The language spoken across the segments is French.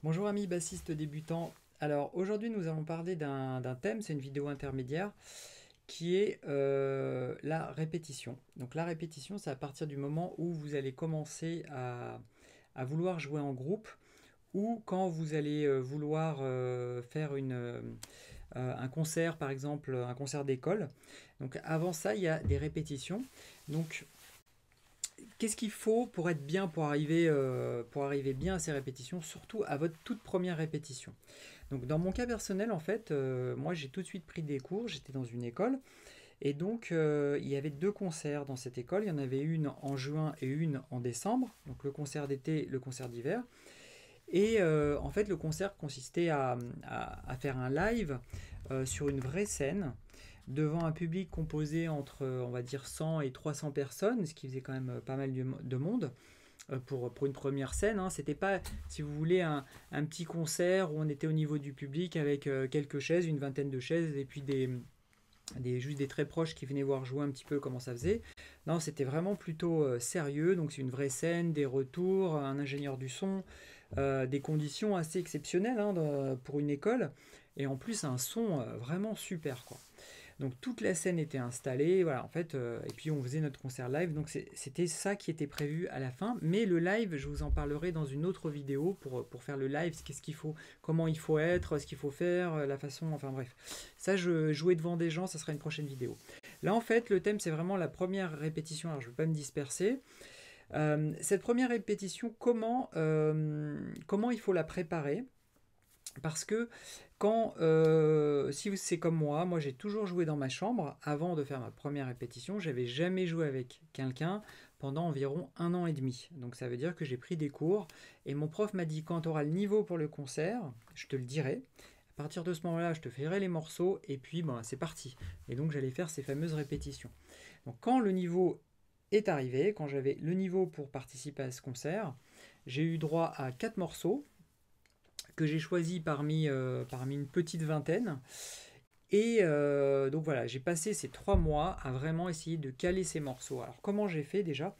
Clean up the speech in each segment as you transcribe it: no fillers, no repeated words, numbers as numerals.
Bonjour amis bassistes débutants. Alors aujourd'hui nous allons parler d'un thème, c'est une vidéo intermédiaire qui est la répétition. Donc la répétition, c'est à partir du moment où vous allez commencer à vouloir jouer en groupe ou quand vous allez vouloir faire un concert, par exemple un concert d'école. Donc avant ça, il y a des répétitions. Donc qu'est-ce qu'il faut pour être bien, pour arriver bien à ces répétitions, surtout à votre toute première répétition? Donc dans mon cas personnel, en fait, moi j'ai tout de suite pris des cours, j'étais dans une école, et donc il y avait deux concerts dans cette école, il y en avait une en juin et une en décembre, donc le concert d'été, le concert d'hiver. Et en fait, le concert consistait à faire un live sur une vraie scène devant un public composé entre, on va dire, 100 et 300 personnes, ce qui faisait quand même pas mal de monde pour une première scène. Hein. C'était pas, si vous voulez, un petit concert où on était au niveau du public avec quelques chaises, une vingtaine de chaises, et puis juste des très proches qui venaient voir jouer un petit peu comment ça faisait. Non, c'était vraiment plutôt sérieux. Donc c'est une vraie scène, des retours, un ingénieur du son, des conditions assez exceptionnelles hein, pour une école. Et en plus un son vraiment super quoi. Donc toute la scène était installée, voilà, en fait, et puis on faisait notre concert live, donc c'était ça qui était prévu à la fin. Mais le live, je vous en parlerai dans une autre vidéo pour faire le live, qu'est-ce qu'il faut, comment il faut être, ce qu'il faut faire, la façon, enfin bref. Ça, jouer devant des gens, ça sera une prochaine vidéo. Là, en fait, le thème, c'est vraiment la première répétition, alors je ne vais pas me disperser. Cette première répétition, comment il faut la préparer? Parce que si c'est comme moi j'ai toujours joué dans ma chambre avant de faire ma première répétition. J'avais jamais joué avec quelqu'un pendant environ 1 an et demi. Donc ça veut dire que j'ai pris des cours et mon prof m'a dit quand tu auras le niveau pour le concert, je te le dirai. À partir de ce moment-là, je te ferai les morceaux et puis ben, c'est parti. Et donc j'allais faire ces fameuses répétitions. Donc quand le niveau est arrivé, quand j'avais le niveau pour participer à ce concert, j'ai eu droit à 4 morceaux que j'ai choisi parmi une petite vingtaine. Et donc voilà, j'ai passé ces 3 mois à vraiment essayer de caler ces morceaux. Alors comment j'ai fait déjà?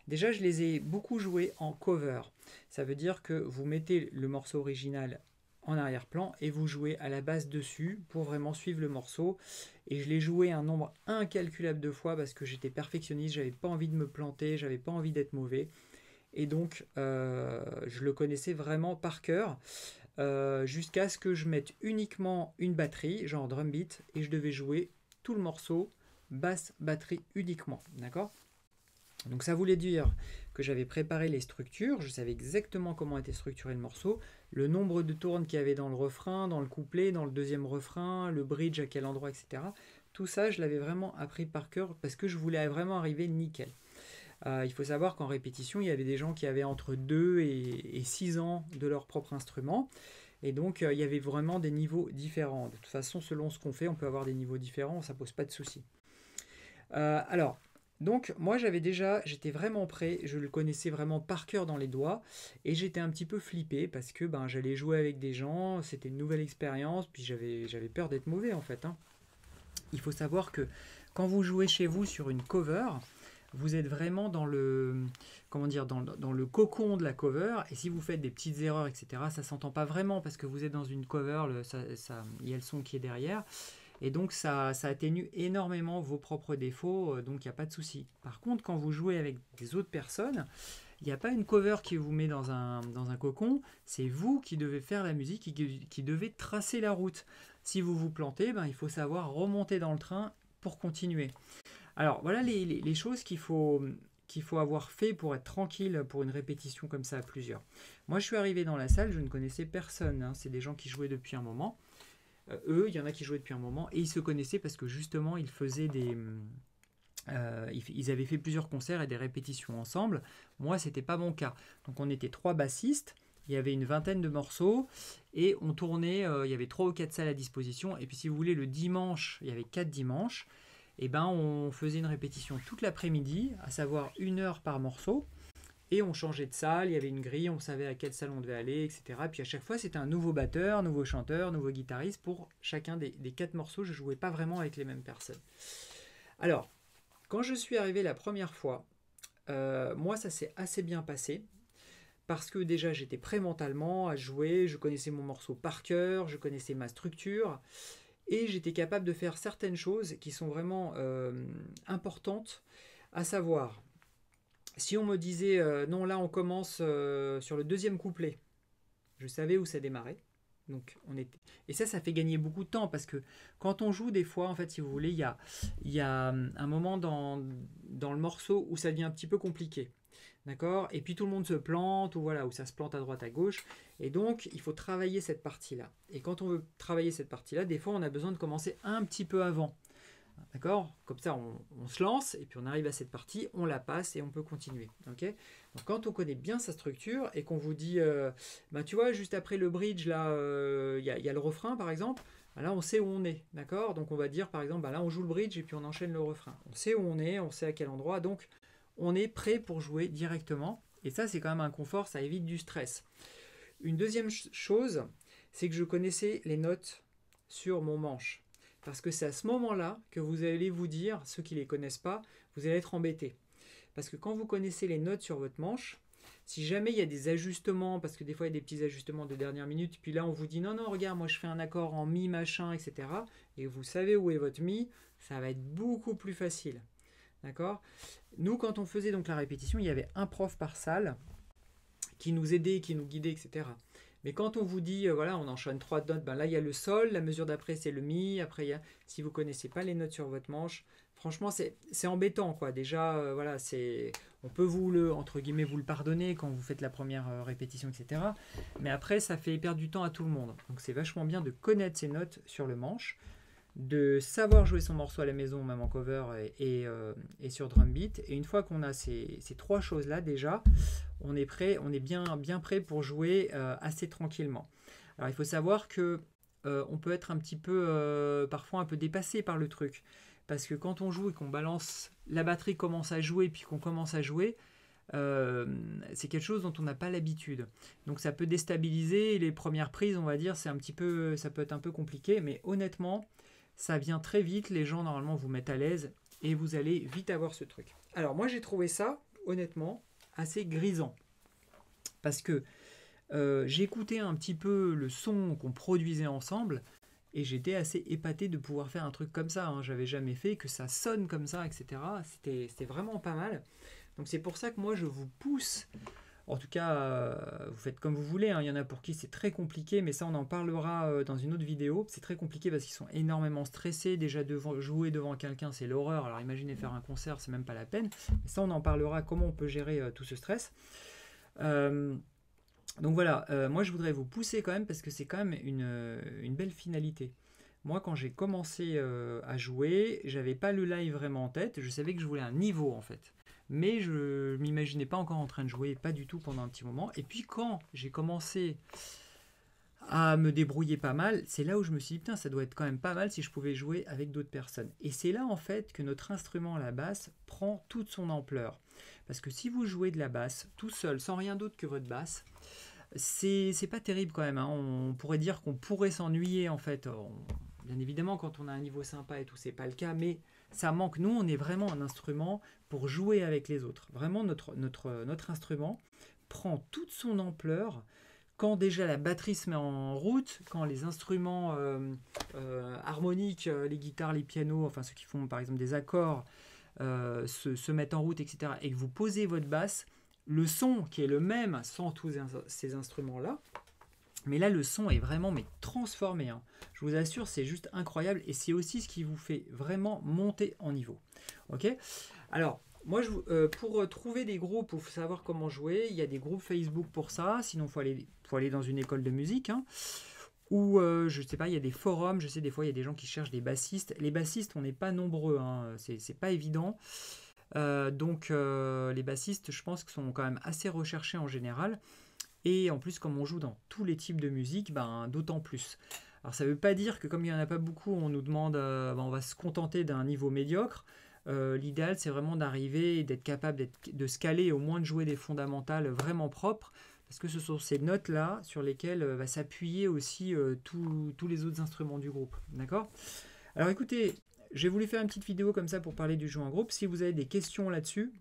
Déjà, je les ai beaucoup joués en cover. Ça veut dire que vous mettez le morceau original en arrière-plan et vous jouez à la basse dessus pour vraiment suivre le morceau. Et je l'ai joué un nombre incalculable de fois parce que j'étais perfectionniste, j'avais pas envie de me planter, j'avais pas envie d'être mauvais. Et donc, je le connaissais vraiment par cœur jusqu'à ce que je mette uniquement une batterie, genre drum beat, et je devais jouer tout le morceau, basse, batterie uniquement, d'accord? Donc ça voulait dire que j'avais préparé les structures, je savais exactement comment était structuré le morceau, le nombre de tournes qu'il y avait dans le refrain, dans le couplet, dans le deuxième refrain, le bridge à quel endroit, etc. Tout ça, je l'avais vraiment appris par cœur parce que je voulais vraiment arriver nickel. Il faut savoir qu'en répétition, il y avait des gens qui avaient entre 2 et 6 ans de leur propre instrument. Et donc, il y avait vraiment des niveaux différents. De toute façon, selon ce qu'on fait, on peut avoir des niveaux différents, ça pose pas de souci. Alors, donc, moi, j'étais vraiment prêt, je le connaissais vraiment par cœur dans les doigts, et j'étais un petit peu flippé parce que ben, j'allais jouer avec des gens, c'était une nouvelle expérience, puis j'avais peur d'être mauvais en fait. Hein. Il faut savoir que quand vous jouez chez vous sur une cover, vous êtes vraiment dans le, comment dire, dans le cocon de la cover, et si vous faites des petites erreurs, etc., ça s'entend pas vraiment parce que vous êtes dans une cover, il y a le son qui est derrière, et donc ça atténue énormément vos propres défauts, donc il n'y a pas de souci. Par contre, quand vous jouez avec des autres personnes, il n'y a pas une cover qui vous met dans un cocon, c'est vous qui devez faire la musique, qui devez tracer la route. Si vous vous plantez, ben, il faut savoir remonter dans le train pour continuer. Alors voilà les choses qu'il faut avoir fait pour être tranquille pour une répétition comme ça à plusieurs. Moi je suis arrivé dans la salle, je ne connaissais personne, hein. C'est des gens qui jouaient depuis un moment. Eux, il y en a qui jouaient depuis un moment et ils se connaissaient parce que justement ils avaient fait plusieurs concerts et des répétitions ensemble. Moi c'était pas mon cas. Donc on était 3 bassistes. Il y avait une vingtaine de morceaux et on tournait, il y avait 3 ou 4 salles à disposition. Et puis si vous voulez, le dimanche, il y avait 4 dimanches et ben on faisait une répétition toute l'après-midi, à savoir 1 heure par morceau, et on changeait de salle, il y avait une grille, on savait à quelle salle on devait aller, etc. Puis à chaque fois, c'était un nouveau batteur, nouveau chanteur, nouveau guitariste pour chacun des 4 morceaux. Je ne jouais pas vraiment avec les mêmes personnes. Alors, quand je suis arrivé la première fois, moi, ça s'est assez bien passé, parce que déjà j'étais prêt mentalement à jouer, je connaissais mon morceau par cœur, je connaissais ma structure, et j'étais capable de faire certaines choses qui sont vraiment importantes, à savoir, si on me disait non là on commence sur le deuxième couplet, je savais où ça démarrait. Donc on était... Et ça fait gagner beaucoup de temps parce que quand on joue des fois, en fait, si vous voulez, il y a un moment dans le morceau où ça devient un petit peu compliqué. D'accord. Et puis tout le monde se plante, ou voilà, où ça se plante à droite, à gauche. Et donc, il faut travailler cette partie-là. Et quand on veut travailler cette partie-là, des fois, on a besoin de commencer un petit peu avant. D'accord. Comme ça, on se lance, et puis on arrive à cette partie, on la passe, et on peut continuer. Ok. Donc, quand on connaît bien sa structure, et qu'on vous dit, bah, tu vois, juste après le bridge, là, y a le refrain, par exemple. Là, on sait où on est. D'accord. Donc, on va dire, par exemple, bah, là, on joue le bridge, et puis on enchaîne le refrain. On sait où on est, on sait à quel endroit. Donc, on est prêt pour jouer directement. Et ça, c'est quand même un confort, ça évite du stress. Une deuxième chose, c'est que je connaissais les notes sur mon manche. Parce que c'est à ce moment-là que vous allez vous dire, ceux qui ne les connaissent pas, vous allez être embêtés. Parce que quand vous connaissez les notes sur votre manche, si jamais il y a des ajustements, parce que des fois il y a des petits ajustements de dernière minute, puis là on vous dit non, non, regarde, moi je fais un accord en mi, machin, etc. Et vous savez où est votre mi, ça va être beaucoup plus facile. D'accord. Nous, quand on faisait donc la répétition, il y avait un prof par salle qui nous aidait, qui nous guidait, etc. Mais quand on vous dit, voilà, on enchaîne 3 notes, ben là, il y a le sol, la mesure d'après, c'est le mi, après, si vous ne connaissez pas les notes sur votre manche, franchement, c'est embêtant, quoi. Déjà, voilà, on peut entre guillemets, vous le pardonner quand vous faites la première répétition, etc. Mais après, ça fait perdre du temps à tout le monde. Donc, c'est vachement bien de connaître ces notes sur le manche, de savoir jouer son morceau à la maison, même en cover et sur drum beat. Et une fois qu'on a ces 3 choses-là, déjà, on est prêt, on est bien prêt pour jouer assez tranquillement. Alors, il faut savoir que on peut être un petit peu, parfois un peu dépassé par le truc. Parce que quand on joue et qu'on balance, la batterie commence à jouer, puis qu'on commence à jouer, c'est quelque chose dont on n'a pas l'habitude. Donc ça peut déstabiliser. Les premières prises, on va dire, ça peut être un peu compliqué. Mais honnêtement, ça vient très vite, les gens normalement vous mettent à l'aise et vous allez vite avoir ce truc. Alors moi j'ai trouvé ça, honnêtement, assez grisant. Parce que j'écoutais un petit peu le son qu'on produisait ensemble et j'étais assez épaté de pouvoir faire un truc comme ça. Hein. J'avais jamais fait, que ça sonne comme ça, etc. C'était vraiment pas mal. Donc c'est pour ça que moi je vous pousse. En tout cas, vous faites comme vous voulez, hein. Il y en a pour qui c'est très compliqué, mais ça on en parlera dans une autre vidéo. C'est très compliqué parce qu'ils sont énormément stressés. Déjà jouer devant quelqu'un, c'est l'horreur. Alors imaginez faire un concert, c'est même pas la peine. Mais ça on en parlera, comment on peut gérer tout ce stress. Donc voilà, moi je voudrais vous pousser quand même parce que c'est quand même une belle finalité. Moi quand j'ai commencé à jouer, j'avais pas le live vraiment en tête. Je savais que je voulais un niveau en fait. Mais je ne m'imaginais pas encore en train de jouer, pas du tout pendant un petit moment. Et puis quand j'ai commencé à me débrouiller pas mal, c'est là où je me suis dit, putain, ça doit être quand même pas mal si je pouvais jouer avec d'autres personnes. Et c'est là en fait que notre instrument, la basse, prend toute son ampleur. Parce que si vous jouez de la basse tout seul, sans rien d'autre que votre basse, c'est pas terrible quand même. Hein. On pourrait dire qu'on pourrait s'ennuyer en fait. Bien évidemment, quand on a un niveau sympa et tout, c'est pas le cas, mais ça manque. Nous, on est vraiment un instrument pour jouer avec les autres. Vraiment, notre instrument prend toute son ampleur quand déjà la batterie se met en route, quand les instruments harmoniques, les guitares, les pianos, enfin ceux qui font par exemple des accords, se mettent en route, etc., et que vous posez votre basse, le son qui est le même sans tous ces instruments-là, mais là, le son est vraiment transformé. Hein. Je vous assure, c'est juste incroyable. Et c'est aussi ce qui vous fait vraiment monter en niveau. Ok. Alors, moi, pour trouver des groupes, pour savoir comment jouer, il y a des groupes Facebook pour ça. Sinon, il faut aller dans une école de musique. Hein. Ou, je ne sais pas, il y a des forums. Je sais, des fois, il y a des gens qui cherchent des bassistes. Les bassistes, on n'est pas nombreux. Hein. C'est pas évident. Donc, les bassistes, je pense, sont quand même assez recherchés en général. Et en plus, comme on joue dans tous les types de musique, d'autant plus. Alors ça ne veut pas dire que comme il n'y en a pas beaucoup, on nous demande, on va se contenter d'un niveau médiocre. L'idéal, c'est vraiment d'arriver et d'être capable de se caler, au moins de jouer des fondamentales vraiment propres, parce que ce sont ces notes-là sur lesquelles va s'appuyer aussi tous les autres instruments du groupe. D'accord ? Alors écoutez, j'ai voulu faire une petite vidéo comme ça pour parler du jeu en groupe. Si vous avez des questions là-dessus,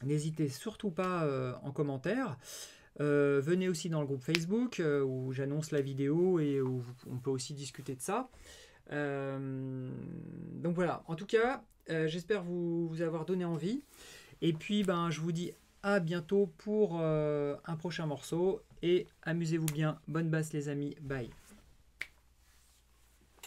n'hésitez surtout pas en commentaire. Venez aussi dans le groupe Facebook où j'annonce la vidéo et où on peut aussi discuter de ça. Donc voilà, en tout cas, j'espère vous avoir donné envie. Et puis, je vous dis à bientôt pour un prochain morceau. Et amusez-vous bien. Bonne basse les amis. Bye.